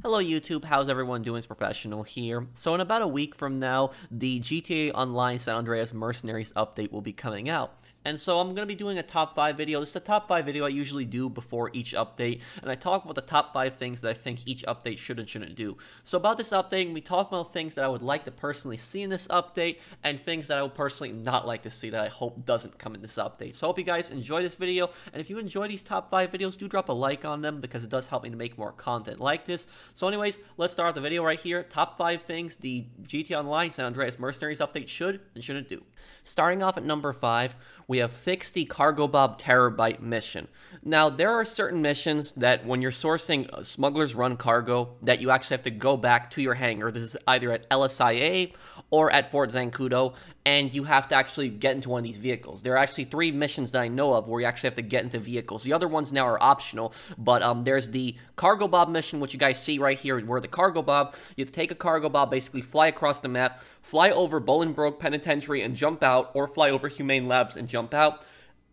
Hello YouTube, how's everyone doing? It's Professional here. So in about a week from now, the GTA Online San Andreas Mercenaries update will be coming out. And so I'm going to be doing a top 5 video. This is the top 5 video I usually do before each update, and I talk about the top 5 things that I think each update should and shouldn't do. So about this update, we talk about things that I would like to personally see in this update, and things that I would personally not like to see that I hope doesn't come in this update. So I hope you guys enjoy this video, and if you enjoy these top 5 videos, do drop a like on them, because it does help me to make more content like this. So anyways, let's start the video right here. Top 5 things the GTA Online San Andreas Mercenaries update should and shouldn't do. Starting off at number 5, we have Fix the Cargobob Terabyte mission. Now, there are certain missions that when you're sourcing Smuggler's Run cargo, that you actually have to go back to your hangar. This is either at LSIA or at Fort Zancudo, and you have to actually get into one of these vehicles. There are actually 3 missions that I know of where you actually have to get into vehicles. The other ones now are optional, but there's the Cargobob mission, which you guys see right here, where the Cargobob, you have to take a Cargobob, basically fly across the map, fly over Bolingbroke Penitentiary and jump out, or fly over Humane Labs and jump out.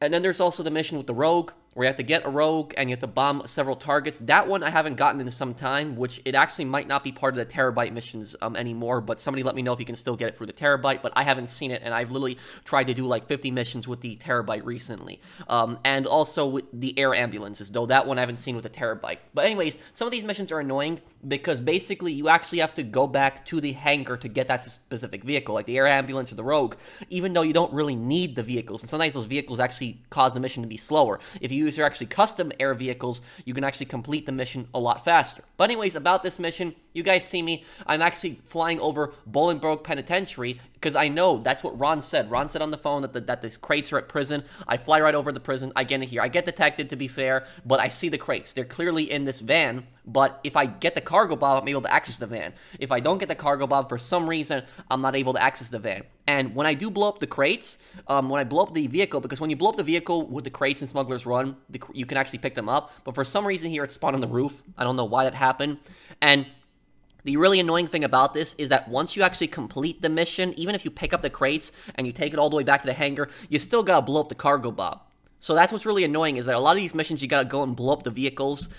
And then there's also the mission with the Rogue, where you have to get a Rogue and you have to bomb several targets. That one I haven't gotten into some time, which it actually might not be part of the Terabyte missions anymore, but somebody let me know if you can still get it through the Terabyte, but I haven't seen it, and I've literally tried to do like 50 missions with the Terabyte recently. And also with the air ambulances, though that one I haven't seen with the Terabyte. But anyways, some of these missions are annoying because basically you actually have to go back to the hangar to get that specific vehicle, like the air ambulance or the Rogue, even though you don't really need the vehicles, and sometimes those vehicles actually cause the mission to be slower. If you use your actually custom air vehicles, you can actually complete the mission a lot faster. But anyways, about this mission, you guys see me, I'm actually flying over Bolingbroke Penitentiary, because I know that's what Ron said. Ron said on the phone that the crates are at prison. I fly right over the prison, I get in here. I get detected, to be fair, but I see the crates. They're clearly in this van, but if I get the Cargobob, I'm able to access the van. If I don't get the Cargobob, for some reason, I'm not able to access the van. And when I do blow up the crates, when I blow up the vehicle, because when you blow up the vehicle with the crates in Smuggler's Run, you can actually pick them up, but for some reason here it spawned on the roof. I don't know why that happened. And the really annoying thing about this is that once you actually complete the mission, even if you pick up the crates and you take it all the way back to the hangar, you still gotta blow up the Cargobob. So that's what's really annoying, is that a lot of these missions you gotta go and blow up the vehicles.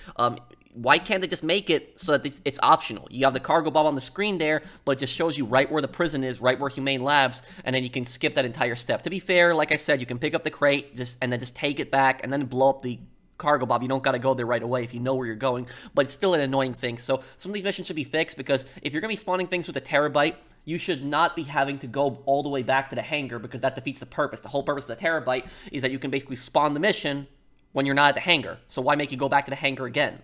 Why can't they just make it so that it's optional? You have the Cargobob on the screen there, but it just shows you right where the prison is, right where Humane Labs, and then you can skip that entire step. To be fair, like I said, you can pick up the crate and then just take it back and then blow up the Cargobob. You don't gotta go there right away if you know where you're going, but it's still an annoying thing. So some of these missions should be fixed, because if you're gonna be spawning things with a Terabyte, you should not be having to go all the way back to the hangar, because that defeats the purpose. The whole purpose of the Terabyte is that you can basically spawn the mission when you're not at the hangar. So why make you go back to the hangar again?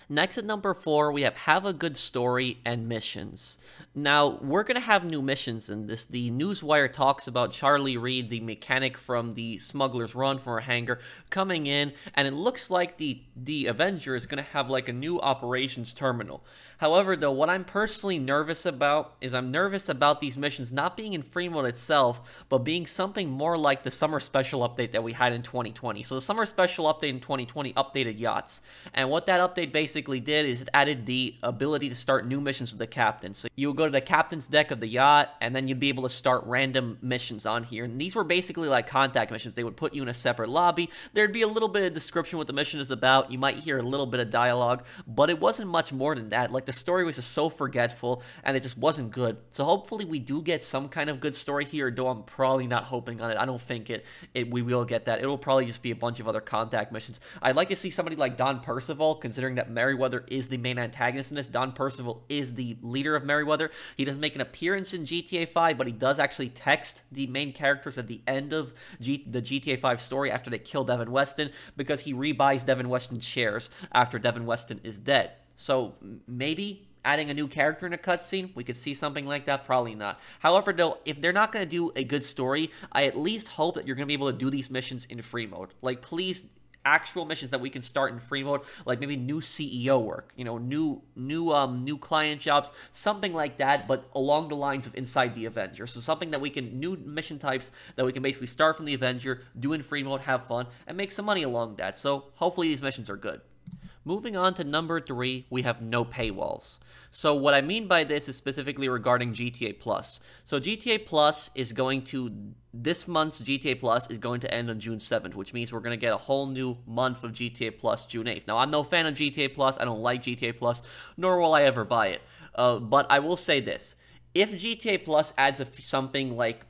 Next at number 4, we have a good story and missions. Now, we're going to have new missions in this. The Newswire talks about Charlie Reed, the mechanic from the Smuggler's Run from our hangar, coming in, and it looks like the Avenger is going to have like a new operations terminal. However, though, what I'm personally nervous about is I'm nervous about these missions not being in free mode itself, but being something more like the summer special update that we had in 2020. So the summer special update in 2020 updated yachts, and what that update basically did is it added the ability to start new missions with the captain. So you would go to the captain's deck of the yacht, and then you'd be able to start random missions on here. And these were basically like contact missions. They would put you in a separate lobby. There'd be a little bit of description what the mission is about. You might hear a little bit of dialogue, but it wasn't much more than that. Like, the story was just so forgetful, and it just wasn't good. So hopefully we do get some kind of good story here, though I'm probably not hoping on it. I don't think we will get that. It'll probably just be a bunch of other contact missions. I'd like to see somebody like Don Percival, considering that Merryweather is the main antagonist in this. Don Percival is the leader of Merryweather. He doesn't make an appearance in GTA 5, but he does actually text the main characters at the end of the GTA 5 story after they kill Devin Weston, because he rebuys Devin Weston's shares after Devin Weston is dead. So maybe adding a new character in a cutscene, we could see something like that. Probably not. However, though, if they're not going to do a good story, I at least hope that you're going to be able to do these missions in free mode. Like, please, actual missions that we can start in free mode, like maybe new CEO work, you know, new client jobs, something like that, but along the lines of inside the Avenger. So something that we can, new mission types that we can basically start from the Avenger, do in free mode, have fun, and make some money along that. So hopefully these missions are good. Moving on to number 3, we have no paywalls. So what I mean by this is specifically regarding GTA Plus. So GTA Plus is going to, this month's GTA Plus is going to end on June 7th, which means we're going to get a whole new month of GTA Plus June 8th. Now, I'm no fan of GTA Plus, I don't like GTA Plus, nor will I ever buy it. But I will say this, if GTA Plus adds something like,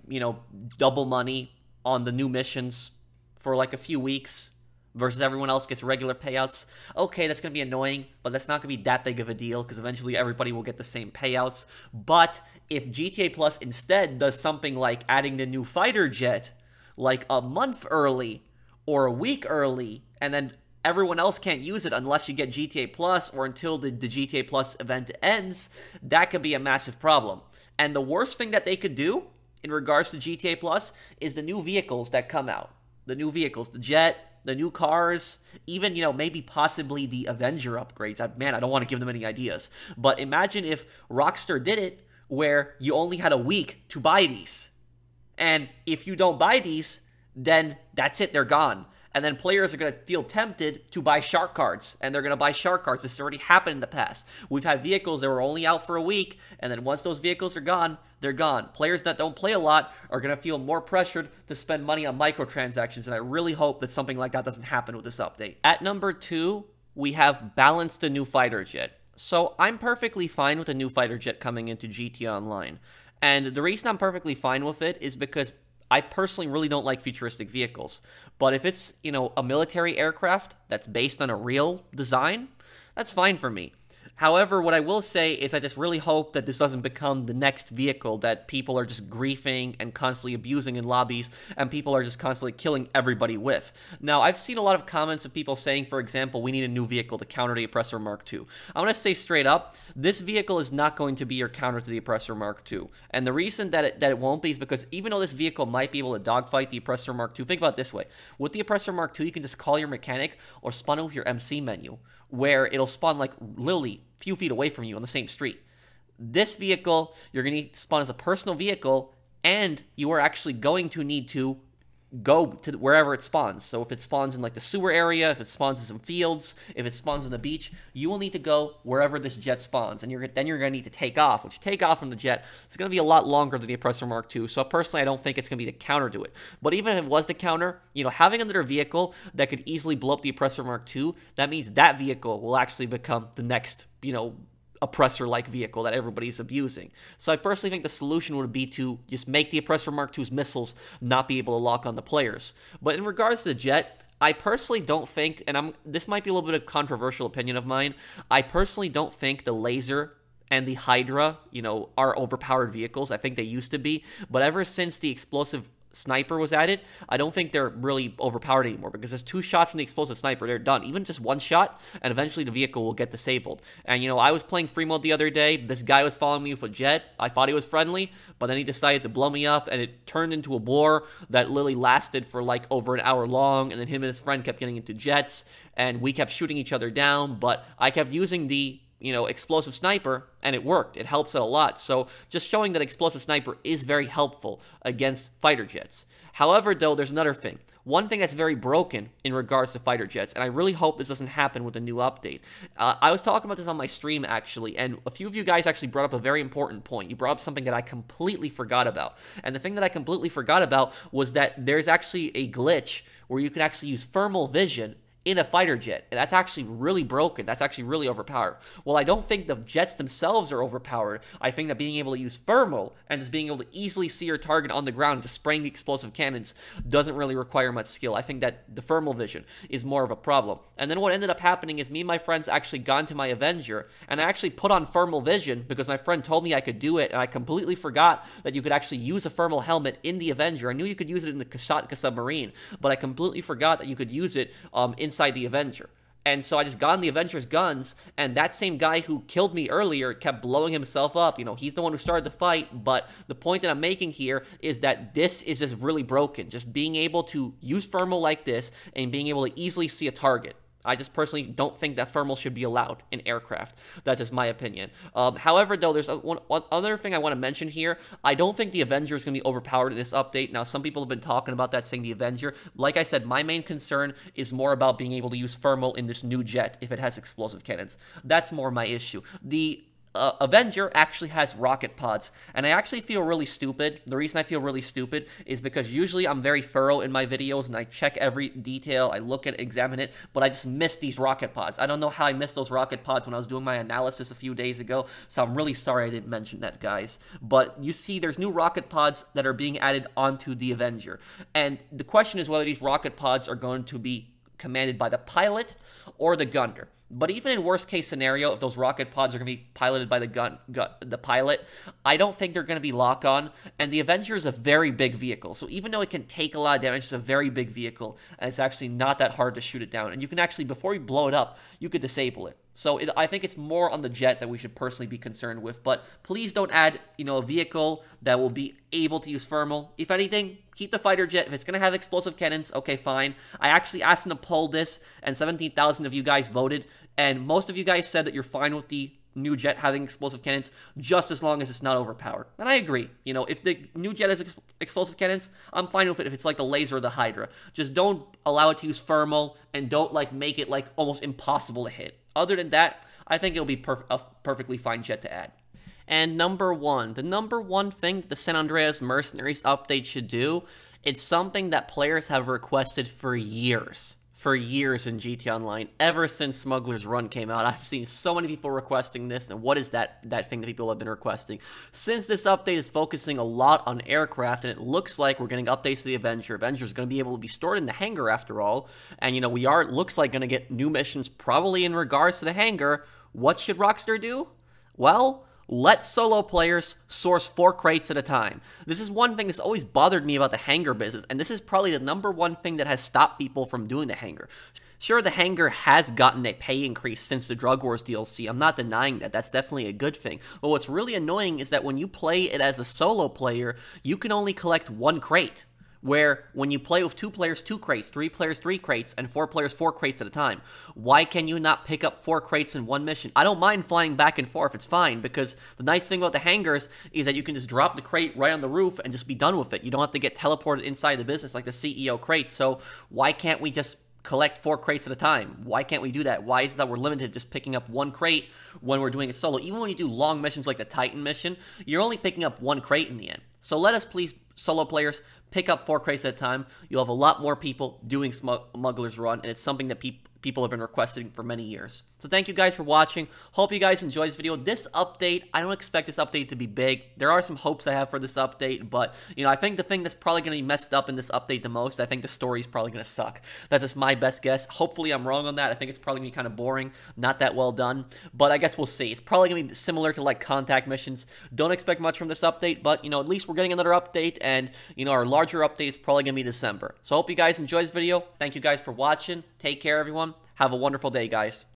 double money on the new missions for like a few weeks, versus everyone else gets regular payouts, okay, that's going to be annoying, but that's not going to be that big of a deal, because eventually everybody will get the same payouts. But if GTA Plus instead does something like adding the new fighter jet, like a month early, or a week early, and then everyone else can't use it unless you get GTA Plus, or until the GTA Plus event ends, that could be a massive problem. And the worst thing that they could do, in regards to GTA Plus, is the new vehicles that come out. The new vehicles, the jet, the new cars, even, maybe possibly the Avenger upgrades. Man, I don't want to give them any ideas. But imagine if Rockstar did it where you only had a week to buy these. And if you don't buy these, then that's it, they're gone. And then players are going to feel tempted to buy shark cards, and they're going to buy shark cards. This has already happened in the past. We've had vehicles that were only out for a week, and then once those vehicles are gone, they're gone. Players that don't play a lot are going to feel more pressured to spend money on microtransactions, and I really hope that something like that doesn't happen with this update. At number 2, we have balanced a new fighter jet. So I'm perfectly fine with a new fighter jet coming into GTA Online. And the reason I'm perfectly fine with it is because I personally really don't like futuristic vehicles. But if it's, a military aircraft that's based on a real design, that's fine for me. However, what I will say is I just really hope that this doesn't become the next vehicle that people are just griefing and constantly abusing in lobbies, and people are just constantly killing everybody with. Now, I've seen a lot of comments of people saying, for example, we need a new vehicle to counter the Oppressor Mark II. I'm going to say straight up, this vehicle is not going to be your counter to the Oppressor Mark II. And the reason that it won't be is because even though this vehicle might be able to dogfight the Oppressor Mark II, think about it this way. With the Oppressor Mark II, you can just call your mechanic or spawn it with your MC menu, where it'll spawn like literally a few feet away from you on the same street. This vehicle, you're going to need to spawn as a personal vehicle, and you are actually going to need to go to wherever it spawns. So if it spawns in like the sewer area, if it spawns in some fields, if it spawns on the beach, you will need to go wherever this jet spawns, and then you're going to need to take off, which take off from the jet, it's going to be a lot longer than the Oppressor Mark II. So personally, I don't think it's going to be the counter to it. But even if it was the counter, having another vehicle that could easily blow up the Oppressor Mark II, that means that vehicle will actually become the next, oppressor-like vehicle that everybody's abusing. So I personally think the solution would be to just make the Oppressor Mark II's missiles not be able to lock on the players. But in regards to the jet, I personally don't think, and this might be a little bit of a controversial opinion of mine, I personally don't think the laser and the Hydra, are overpowered vehicles. I think they used to be, but ever since the explosive sniper was added, I don't think they're really overpowered anymore, because there's 2 shots from the explosive sniper, they're done. Even just 1 shot, and eventually the vehicle will get disabled. And, I was playing free mode the other day, this guy was following me with a jet, I thought he was friendly, but then he decided to blow me up, and it turned into a war that literally lasted for like over an hour long, and then him and his friend kept getting into jets, and we kept shooting each other down, but I kept using the explosive sniper, and it worked. It helps out a lot. So just showing that explosive sniper is very helpful against fighter jets. However, though, there's another thing. One thing that's very broken in regards to fighter jets, and I really hope this doesn't happen with the new update. I was talking about this on my stream, actually, and a few of you guys actually brought up a very important point. You brought up something that I completely forgot about. And the thing that I completely forgot about was that there's actually a glitch where you can actually use thermal vision in a fighter jet, and that's actually really broken. That's actually really overpowered. Well, I don't think the jets themselves are overpowered. I think that being able to use thermal and just being able to easily see your target on the ground and just spraying the explosive cannons doesn't really require much skill. I think that the thermal vision is more of a problem. And then what ended up happening is me and my friends actually got into my Avenger, and I actually put on thermal vision because my friend told me I could do it, and I completely forgot that you could actually use a thermal helmet in the Avenger. I knew you could use it in the Kasatka submarine, but I completely forgot that you could use it inside the Avenger. And so I just got in the Avenger's guns, and that same guy who killed me earlier kept blowing himself up. He's the one who started the fight, but the point that I'm making here is that this is just really broken. Just being able to use thermal like this and being able to easily see a target. I just personally don't think that thermal should be allowed in aircraft. That's just my opinion. However, though, there's one other thing I want to mention here. I don't think the Avenger is going to be overpowered in this update. Now, some people have been talking about that, saying the Avenger. Like I said, my main concern is more about being able to use thermal in this new jet if it has explosive cannons. That's more my issue. The Avenger actually has rocket pods, and I actually feel really stupid. The reason I feel really stupid is because usually I'm very thorough in my videos, and I check every detail, I look at it, examine it, but I just missed these rocket pods. I don't know how I missed those rocket pods when I was doing my analysis a few days ago, so I'm really sorry I didn't mention that, guys. But you see, there's new rocket pods that are being added onto the Avenger, and the question is whether these rocket pods are going to be commanded by the pilot or the gunner. But even in worst case scenario, if those rocket pods are going to be piloted by the pilot, I don't think they're going to be lock-on. And the Avenger is a very big vehicle. So even though it can take a lot of damage, it's a very big vehicle. And it's actually not that hard to shoot it down. And you can actually, before you blow it up, you could disable it. So I think it's more on the jet that we should personally be concerned with. But please don't add, a vehicle that will be able to use thermal. If anything, keep the fighter jet. If it's going to have explosive cannons, okay, fine. I actually asked in a poll this, and 17,000 of you guys voted. And most of you guys said that you're fine with the new jet having explosive cannons, just as long as it's not overpowered. And I agree. If the new jet has explosive cannons, I'm fine with it if it's like the Laser or the Hydra. Just don't allow it to use thermal, and don't make it almost impossible to hit. Other than that, I think it'll be a perfectly fine jet to add. And the number one thing the San Andreas Mercenaries update should do, it's something that players have requested for years. For years in GT Online, ever since Smuggler's Run came out. I've seen so many people requesting this, and what is that thing that people have been requesting? Since this update is focusing a lot on aircraft, and it looks like we're getting updates to the Avenger. Avenger is going to be able to be stored in the hangar after all, and we are, it looks like, going to get new missions probably in regards to the hangar. What should Rockstar do? Well, let solo players source 4 crates at a time. This is one thing that's always bothered me about the hangar business, and this is probably the number one thing that has stopped people from doing the hangar. Sure, the hangar has gotten a pay increase since the Drug Wars DLC. I'm not denying that. That's definitely a good thing. But what's really annoying is that when you play it as a solo player, you can only collect 1 crate. Where when you play with 2 players, 2 crates, 3 players, 3 crates, and 4 players, 4 crates at a time. Why can you not pick up 4 crates in one mission? I don't mind flying back and forth, it's fine, because the nice thing about the hangars is that you can just drop the crate right on the roof and just be done with it. You don't have to get teleported inside the business like the CEO crates, so why can't we just collect 4 crates at a time? Why can't we do that? Why is it that we're limited to just picking up 1 crate when we're doing it solo? Even when you do long missions like the Titan mission, you're only picking up 1 crate in the end. So let us please, solo players, pick up 4 crates at a time. You'll have a lot more people doing Smuggler's Run, and it's something that people have been requesting for many years. So thank you guys for watching. Hope you guys enjoyed this video. This update, I don't expect this update to be big. There are some hopes I have for this update, but, I think the thing that's probably going to be messed up in this update the most, I think the story's probably going to suck. That's just my best guess. Hopefully I'm wrong on that. I think it's probably going to be kind of boring, not that well done, but I guess we'll see. It's probably going to be similar to, contact missions. Don't expect much from this update, but, at least we're getting another update, and, our larger update is probably going to be December. So I hope you guys enjoyed this video. Thank you guys for watching. Take care, everyone. Have a wonderful day, guys.